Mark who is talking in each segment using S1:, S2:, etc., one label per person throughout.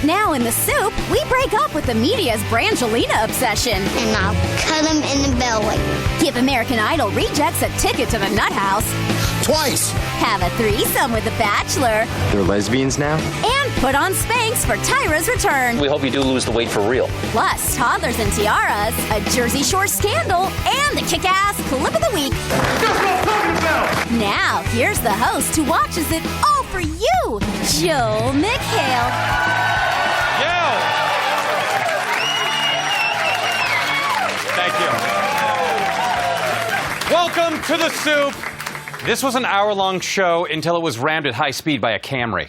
S1: Now in the soup, we break up with the media's Brangelina obsession.
S2: And I'll cut him in the belly.
S1: Give American Idol rejects a ticket to the nut house.
S3: Twice.
S1: Have a threesome with the Bachelor.
S4: They're lesbians now?
S1: And put on Spanx for Tyra's return.
S5: We hope you do lose the weight for real.
S1: Plus, Toddlers and Tiaras, a Jersey Shore scandal, and the kick-ass clip of the week.
S3: That's what I'm talking about.
S1: Now, here's the host who watches it all for you, Joel McHale.
S6: Yo! Thank you. Welcome to the soup. This was an hour-long show until it was rammed at high speed by a Camry.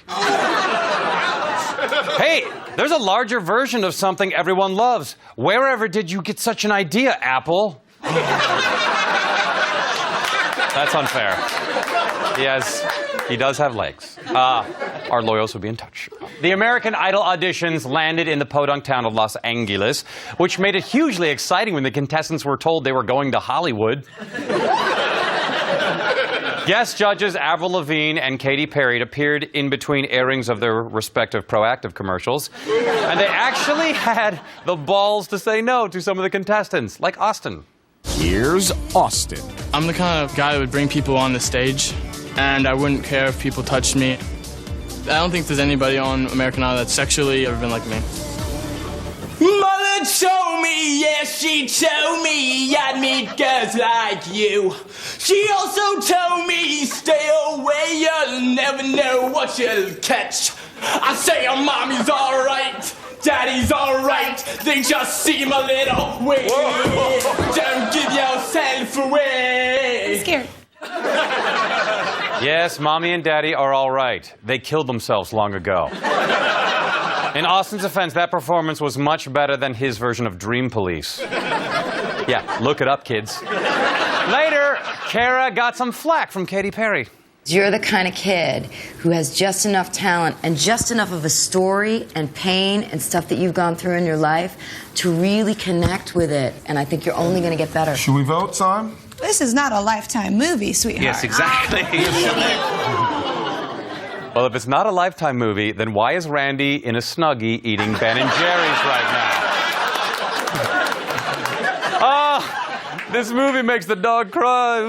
S6: Hey, there's a larger version of something everyone loves. Wherever did you get such an idea, Apple? That's unfair. He does have legs. Our lawyers will be in touch. The American Idol auditions landed in the podunk town of Los Angeles, which made it hugely exciting when the contestants were told they were going to Hollywood. Guest judges Avril Lavigne and Katy Perry appeared in between airings of their respective Proactive commercials, and they actually had the balls to say no to some of the contestants, like Austin.
S3: Here's Austin.
S7: I'm the kind of guy that would bring people on the stage, and I wouldn't care if people touched me. I don't think there's anybody on American Idol that's sexually ever been like me. Mother told me, yeah, she told me I'd meet girls like you. She also told me, stay away, you'll never know what you'll catch. I say, oh, mommy's alright, daddy's alright, they just seem a little weird. Don't give yourself away.
S8: I'm scared.
S6: Yes, Mommy and Daddy are all right. They killed themselves long ago. In Austin's offense, that performance was much better than his version of Dream Police. Yeah, look it up, kids. Later, Kara got some flack from Katy Perry.
S9: You're the kind of kid who has just enough talent and just enough of a story and pain and stuff that you've gone through in your life to really connect with it. And I think you're only going to get better.
S3: Should we vote, Sam?
S8: This is not a Lifetime movie, sweetheart.
S5: Yes, exactly.
S6: Well, if it's not a Lifetime movie, then why is Randy in a Snuggie eating Ben & Jerry's right now? Oh, this movie makes the dog cry.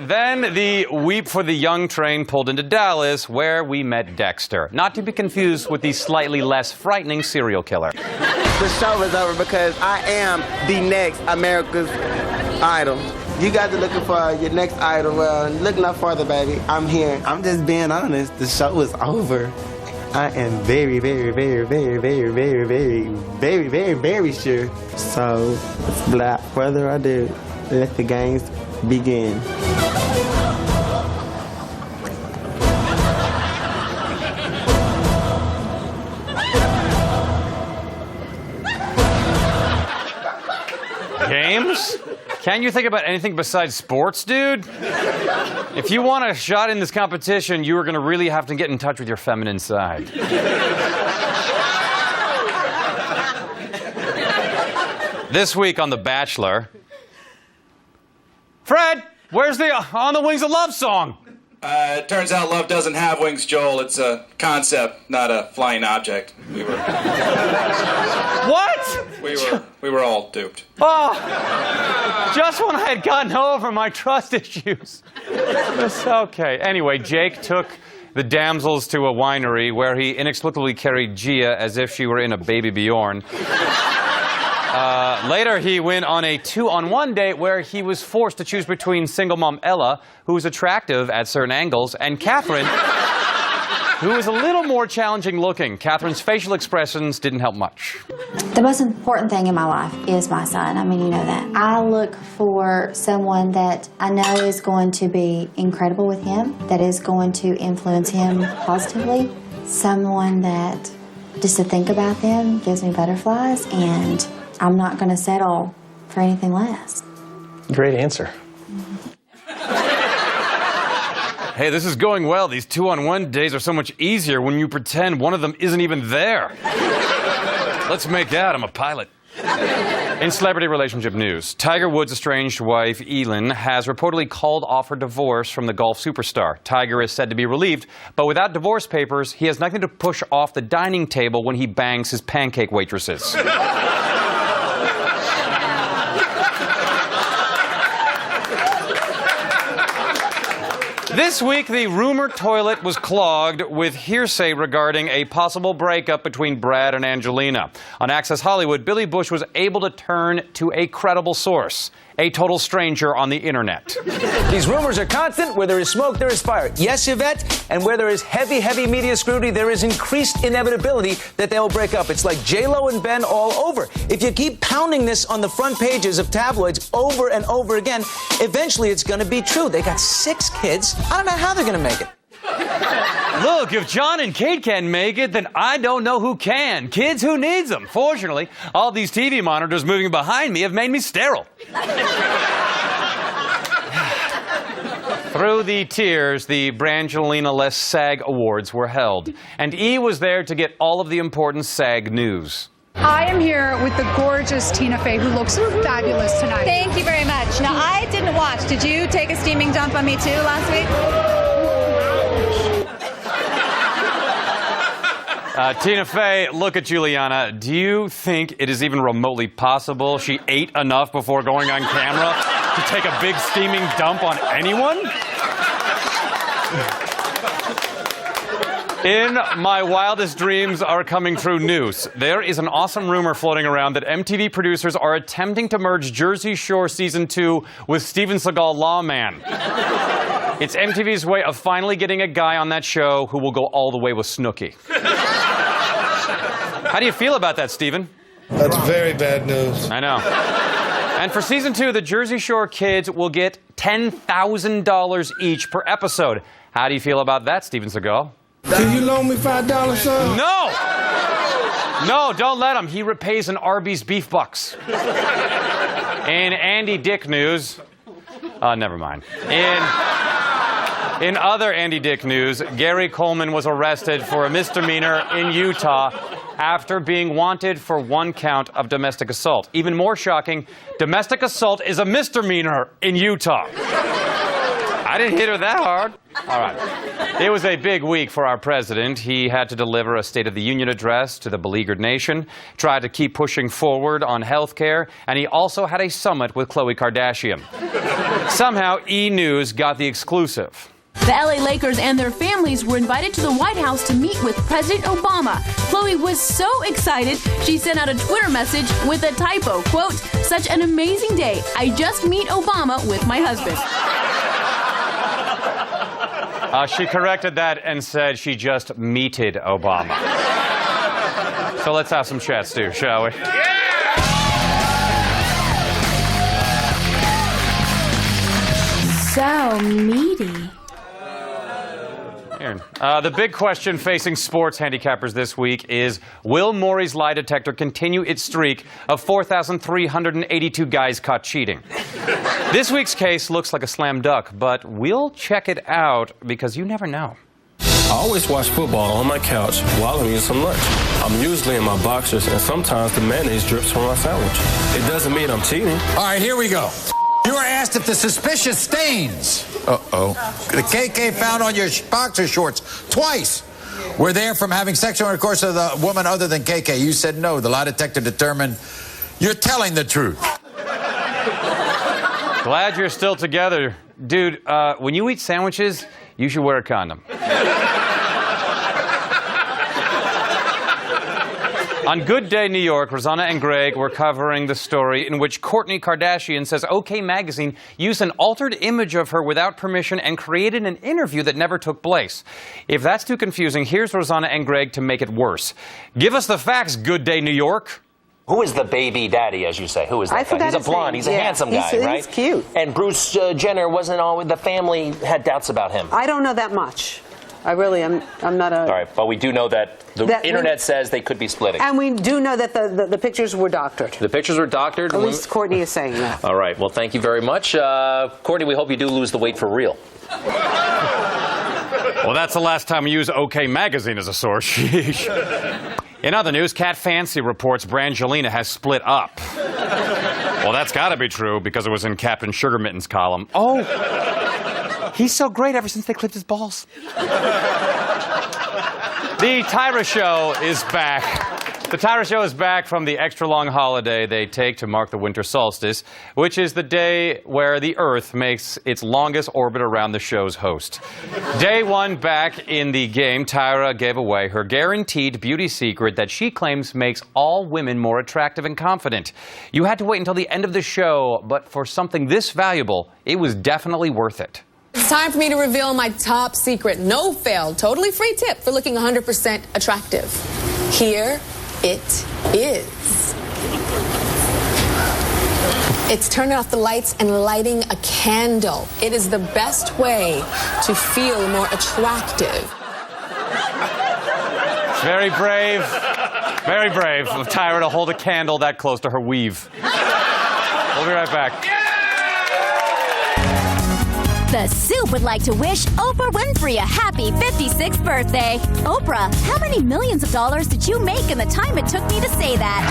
S6: Then the Weep for the Young train pulled into Dallas, where we met Dexter. Not to be confused with the slightly less frightening serial killer.
S10: The show is over because I am the next America's Idol. You guys are looking for your next idol. Well, look no further, baby. I'm here. I'm just being honest. The show is over. I am very, very, very, very, very, very, very, very, very, very sure. So, without further ado, let the games begin.
S6: Games? Can't you think about anything besides sports, dude? If you want a shot in this competition, you are going to really have to get in touch with your feminine side. This week on The Bachelor... Fred, where's the On the Wings of Love song?
S11: It turns out love doesn't have wings, Joel. It's a concept, not a flying object.
S6: What?
S11: We were all duped.
S6: Oh, just when I had gotten over my trust issues. It's okay. Anyway, Jake took the damsels to a winery where he inexplicably carried Gia as if she were in a baby Bjorn. Later, he went on a 2-on-1 date where he was forced to choose between single mom Ella, who was attractive at certain angles, and Catherine, who was a little more challenging looking. Catherine's facial expressions didn't help much.
S12: The most important thing in my life is my son. I mean, you know that. I look for someone that I know is going to be incredible with him, that is going to influence him positively, someone that, just to think about them, gives me butterflies, and I'm not going to settle for anything less.
S4: Great answer.
S6: Hey, this is going well. These 2-on-1 days are so much easier when you pretend one of them isn't even there. Let's make out. I'm a pilot. In celebrity relationship news, Tiger Woods' estranged wife, Elin, has reportedly called off her divorce from the golf superstar. Tiger is said to be relieved, but without divorce papers, he has nothing to push off the dining table when he bangs his pancake waitresses. This week, the rumor toilet was clogged with hearsay regarding a possible breakup between Brad and Angelina. On Access Hollywood, Billy Bush was able to turn to a credible source, a total stranger on the internet.
S13: These rumors are constant. Where there is smoke, there is fire. Yes, Yvette? And where there is heavy, heavy media scrutiny, there is increased inevitability that they will break up. It's like J-Lo and Ben all over. If you keep pounding this on the front pages of tabloids over and over again, eventually it's going to be true. They got 6 kids. I don't know how they're going to make it.
S6: Look, if John and Kate can make it, then I don't know who can. Kids, who needs them? Fortunately, all these TV monitors moving behind me have made me sterile. Through the tears, the Brangelina-less SAG Awards were held, and E was there to get all of the important SAG news.
S14: I am here with the gorgeous Tina Fey, who looks fabulous tonight.
S15: Thank you very much. Now, I didn't watch. Did you take a steaming dump on me, too, last week?
S6: Tina Fey, look at Juliana. Do you think it is even remotely possible she ate enough before going on camera to take a big steaming dump on anyone? In my wildest dreams are coming true news. There is an awesome rumor floating around that MTV producers are attempting to merge Jersey Shore Season 2 with Steven Seagal Lawman. It's MTV's way of finally getting a guy on that show who will go all the way with Snooki. How do you feel about that, Steven?
S16: That's very bad news.
S6: I know. And for Season 2, the Jersey Shore kids will get $10,000 each per episode. How do you feel about that, Steven Seagal?
S16: Can you loan me $5, son?
S6: No! No, don't let him. He repays in Arby's beef bucks. In Andy Dick news... never mind. In other Andy Dick news, Gary Coleman was arrested for a misdemeanor in Utah after being wanted for 1 count of domestic assault. Even more shocking, domestic assault is a misdemeanor in Utah. I didn't hit her that hard. All right. It was a big week for our president. He had to deliver a State of the Union address to the beleaguered nation, tried to keep pushing forward on health care, and he also had a summit with Khloe Kardashian. Somehow, E! News got the exclusive.
S17: The LA Lakers and their families were invited to the White House to meet with President Obama. Khloe was so excited, she sent out a Twitter message with a typo. Quote, "Such an amazing day. I just meet Obama with my husband."
S6: She corrected that and said she just meted Obama. So let's have some chat, Stu, shall we?
S17: So meaty.
S6: The big question facing sports handicappers this week is, will Maury's lie detector continue its streak of 4,382 guys caught cheating? This week's case looks like a slam dunk, but we'll check it out because you never know.
S18: I always watch football on my couch while I'm eating some lunch. I'm usually in my boxers, and sometimes the mayonnaise drips from my sandwich. It doesn't mean I'm cheating.
S19: All right, here we go. You were asked if the suspicious stains, the KK found on your boxer shorts twice were there from having sexual intercourse with a woman other than KK. You said no. The lie detector determined you're telling the truth.
S6: Glad you're still together. Dude, when you eat sandwiches, you should wear a condom. On Good Day New York, Rosanna and Greg were covering the story in which Kourtney Kardashian says OK Magazine used an altered image of her without permission and created an interview that never took place. If that's too confusing, here's Rosanna and Greg to make it worse. Give us the facts, Good Day New York.
S5: Who is the baby daddy, as you say? Who is that guy? He's a blonde. He's a handsome guy, right?
S20: He's cute.
S5: And Bruce Jenner wasn't always, the family had doubts about him.
S20: I don't know that much. I really am. I'm not a...
S5: All right, but we do know that the internet says they could be splitting.
S20: And we do know that the pictures were doctored.
S5: The pictures were doctored?
S20: At least Kourtney is saying that.
S5: All right, well, thank you very much. Kourtney, we hope you do lose the weight for real.
S6: Well, that's the last time we use OK Magazine as a source. Sheesh. In other news, Cat Fancy reports Brangelina has split up. Well, that's got to be true because it was in Captain Sugar Mitten's column. Oh, he's so great ever since they clipped his balls. The Tyra Show is back. The Tyra Show is back from the extra-long holiday they take to mark the winter solstice, which is the day where the Earth makes its longest orbit around the show's host. Day one back in the game, Tyra gave away her guaranteed beauty secret that she claims makes all women more attractive and confident. You had to wait until the end of the show, but for something this valuable, it was definitely worth it.
S21: It's time for me to reveal my top secret, no-fail, totally free tip for looking 100% attractive. Here it is. It's turning off the lights and lighting a candle. It is the best way to feel more attractive.
S6: Very brave of Tyra to hold a candle that close to her weave. We'll be right back.
S1: The Soup would like to wish Oprah Winfrey a happy 56th birthday. Oprah, how many millions of dollars did you make in the time it took me to say that?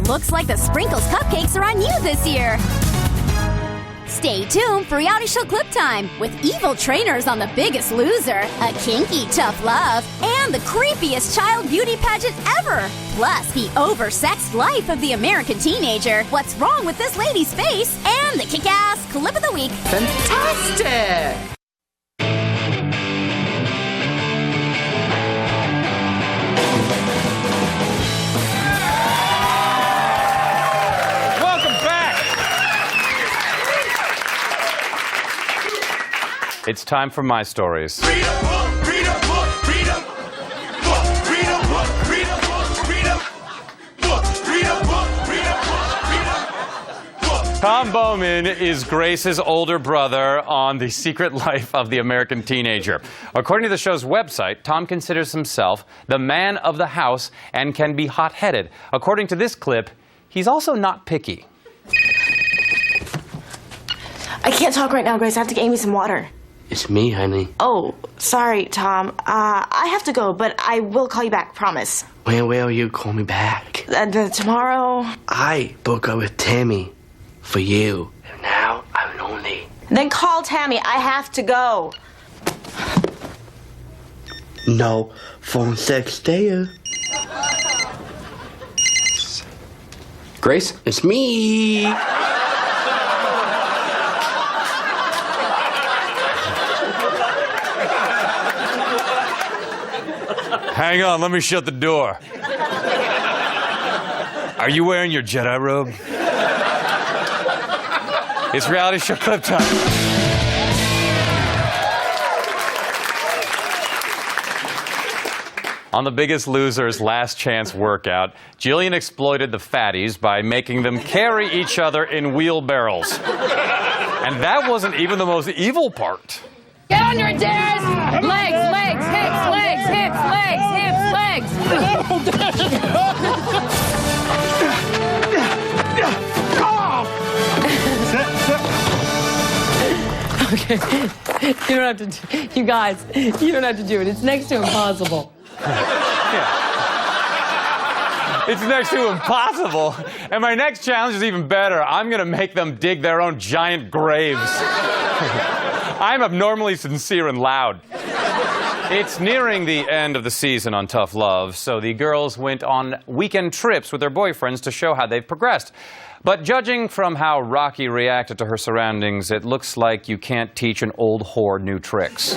S1: Looks like the Sprinkles cupcakes are on you this year. Stay tuned for reality show clip time with evil trainers on The Biggest Loser, a kinky tough love, and the creepiest child beauty pageant ever. Plus, the oversexed life of the American teenager, what's wrong with this lady's face, and the kick-ass clip of the week.
S20: Fantastic!
S6: It's time for my stories.
S3: Read a book, read a book, read a book, read a book, read a book, read a book, read a book, read a book, read a book.
S6: Tom Bowman is Grace's older brother on The Secret Life of the American Teenager. According to the show's website, Tom considers himself the man of the house and can be hot-headed. According to this clip, he's also not picky.
S22: I can't talk right now, Grace. I have to get Amy some water.
S4: It's me, honey.
S22: Oh, sorry, Tom. I have to go, but I will call you back, promise.
S4: When will you call me back?
S22: Tomorrow.
S4: I broke up with Tammy for you, and now I'm lonely.
S22: Then call Tammy. I have to go.
S4: No phone sex there. Grace, it's me.
S6: Hang on, let me shut the door. Are you wearing your Jedi robe? It's reality show clip time. On The Biggest Loser's Last Chance workout, Jillian exploited the fatties by making them carry each other in wheelbarrows. And that wasn't even the most evil part.
S17: Get on your chairs! Legs, legs, hips, legs, hips, legs, hips, legs! Okay. You don't have to, you guys, you don't have to do it. It's next to impossible.
S6: It's next to impossible. And my next challenge is even better. I'm going to make them dig their own giant graves. I'm abnormally sincere and loud. It's nearing the end of the season on Tough Love, so the girls went on weekend trips with their boyfriends to show how they've progressed. But judging from how Rocky reacted to her surroundings, it looks like you can't teach an old whore new tricks.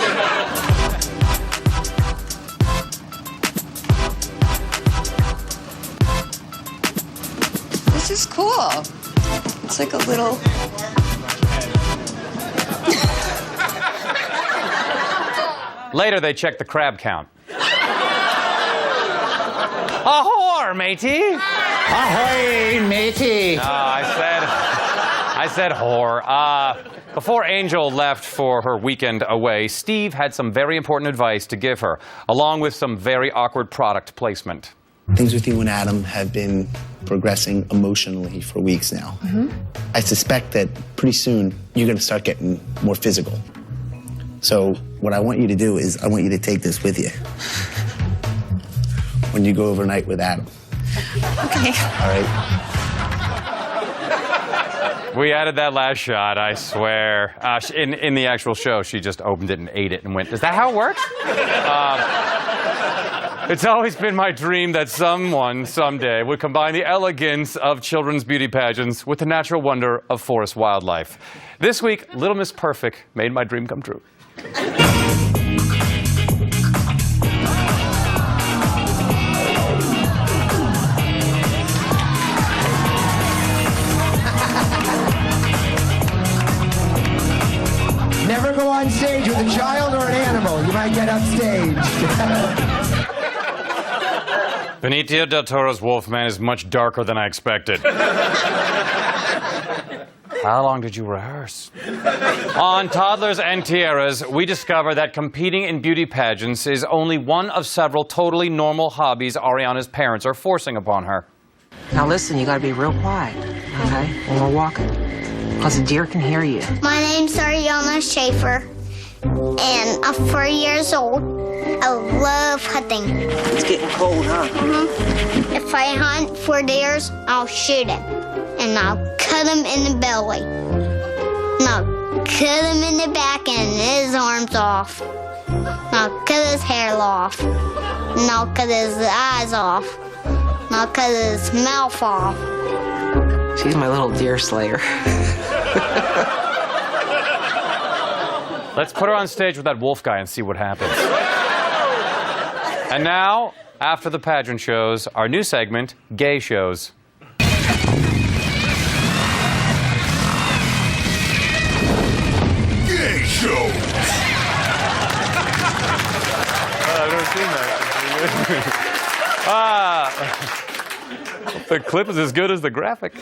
S8: This is cool. It's like a little...
S6: Later, they checked the crab count. A whore, matey!
S19: Ahoy, matey!
S6: I said whore. Before Angel left for her weekend away, Steve had some very important advice to give her, along with some very awkward product placement.
S23: Things with you and Adam have been progressing emotionally for weeks now. I suspect that pretty soon you're going to start getting more physical. So what I want you to do is I want you to take this with you when you go overnight with Adam.
S8: Okay.
S23: All right?
S6: We added that last shot, I swear. In the actual show, she just opened it and ate it and went, is that how it works? It's always been my dream that someone, someday, would combine the elegance of children's beauty pageants with the natural wonder of forest wildlife. This week, Little Miss Perfect made my dream come true.
S2: Never go on stage with a child or an animal. You might get upstaged.
S6: Benicio del Toro's Wolfman is much darker than I expected. How long did you rehearse? On Toddlers and Tiaras, we discover that competing in beauty pageants is only one of several totally normal hobbies Ariana's parents are forcing upon her.
S7: Now listen, you gotta be real quiet, okay, when we're walking, because the deer can hear you.
S9: My name's Ariana Schaefer, and I'm 4 years old. I love hunting.
S7: It's getting cold, huh?
S9: Mm-hmm. If I hunt for deers, I'll shoot him, and I'll cut him in the belly, and I'll cut him in the back and his arms off, and I'll cut his hair off, and I'll cut his eyes off, and I'll cut his mouth off.
S7: She's my little deer slayer.
S6: Let's put her on stage with that wolf guy and see what happens. And now, after the pageant shows, our new segment, Gay Shows.
S3: Gay shows.
S6: I've never seen that. The clip is as good as the graphic.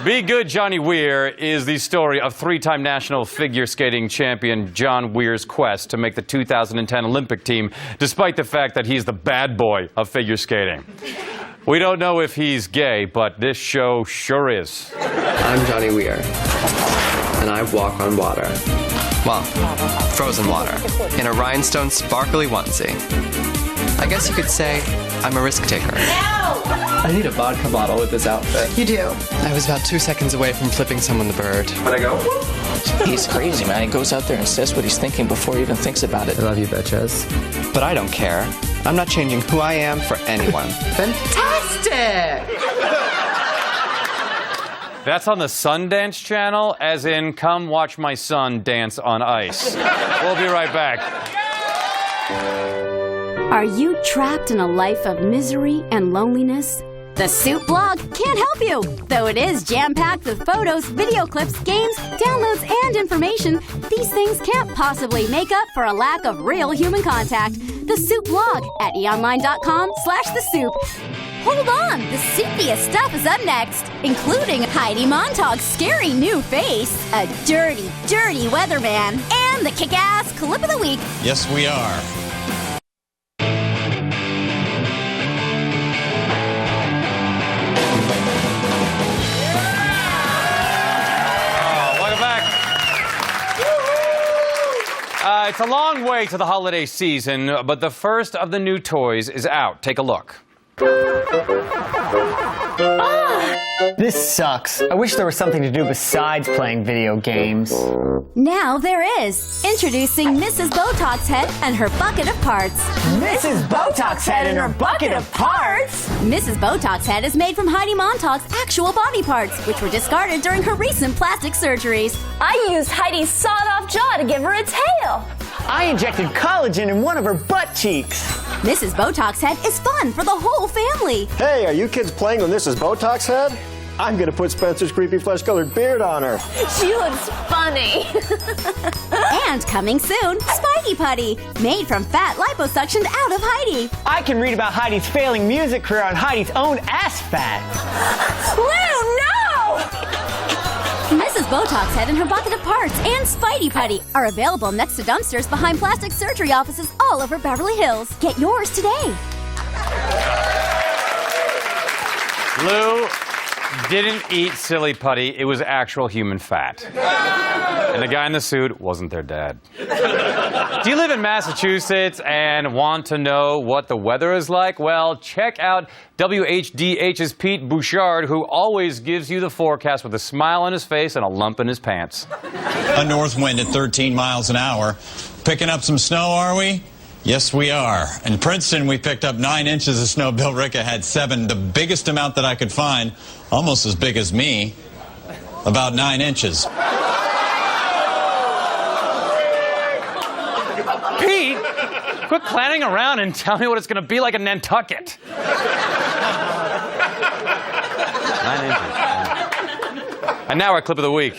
S6: Be Good Johnny Weir is the story of three-time national figure skating champion John Weir's quest to make the 2010 Olympic team, despite the fact that he's the bad boy of figure skating. We don't know if he's gay, but this show sure is.
S24: I'm Johnny Weir, and I walk on water. Well, frozen water, in a rhinestone sparkly onesie. I guess you could say I'm a risk taker. I need a vodka bottle with this outfit.
S8: You do.
S24: I was about 2 seconds away from flipping someone the bird. Where'd I go?
S25: He's crazy, man. He goes out there and says what he's thinking before he even thinks about it.
S24: I love you, bitches. But I don't care. I'm not changing who I am for anyone.
S20: Fantastic!
S6: That's on the Sundance Channel, as in, come watch my son dance on ice. We'll be right back.
S1: Are you trapped in a life of misery and loneliness? The Soup blog can't help you. Though it is jam-packed with photos, video clips, games, downloads, and information, these things can't possibly make up for a lack of real human contact. The Soup blog at eonline.com/the soup. Hold on, the soupiest stuff is up next, including Heidi Montag's scary new face, a dirty, dirty weatherman, and the kick-ass clip of the week.
S19: Yes, we are.
S6: It's a long way to the holiday season, but the first of the new toys is out. Take a look.
S26: This sucks. I wish there was something to do besides playing video games.
S1: Now there is. Introducing Mrs. Botox Head and her bucket of parts.
S26: Mrs. Botox Head and her bucket of parts?
S1: Mrs. Botox Head is made from Heidi Montag's actual body parts, which were discarded during her recent plastic surgeries.
S17: I used Heidi's sawed-off jaw to give her a tail.
S26: I injected collagen in one of her butt cheeks.
S1: Mrs. Botox Head is fun for the whole family.
S27: Hey, are you kids playing with Mrs. Botox Head? I'm gonna put Spencer's creepy flesh-colored beard on her.
S17: She looks funny.
S1: And coming soon, Spidey Putty, made from fat liposuctioned out of Heidi.
S26: I can read about Heidi's failing music career on Heidi's own ass fat.
S17: Lou, no!
S1: Mrs. Botox Head and her bucket of parts and Spidey Putty are available next to dumpsters behind plastic surgery offices all over Beverly Hills. Get yours today.
S6: Lou, didn't eat silly putty, it was actual human fat. And the guy in the suit wasn't their dad. Do you live in Massachusetts and want to know what the weather is like? Well, check out WHDH's Pete Bouchard, who always gives you the forecast with a smile on his face and a lump in his pants.
S10: A north wind at 13 miles an hour. Picking up some snow, are we? Yes, we are. In Princeton, we picked up 9 inches of snow. Bill Ricca had 7, the biggest amount that I could find, almost as big as me, about 9 inches.
S6: Pete, quit clowning around and tell me what it's going to be like in Nantucket. 9 inches. And now our clip of the week.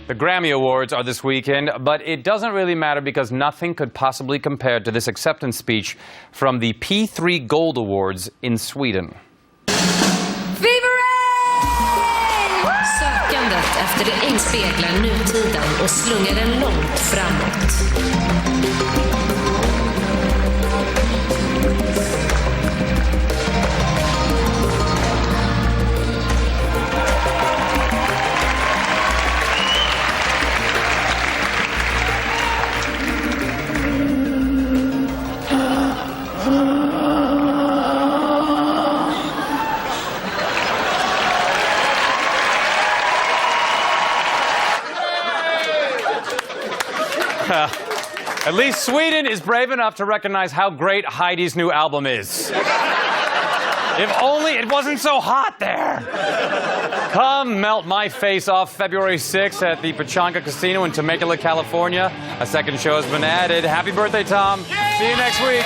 S6: The Grammy Awards are this weekend, but it doesn't really matter because nothing could possibly compare to this acceptance speech from the P3 Gold Awards in Sweden.
S11: Sökandet efter det inspeglar nutiden och slungar den långt framåt.
S6: At least Sweden is brave enough to recognize how great Heidi's new album is. If only it wasn't so hot there. Come melt my face off February 6th at the Pechanka Casino in Temecula, California. A second show has been added. Happy birthday, Tom. See you next week.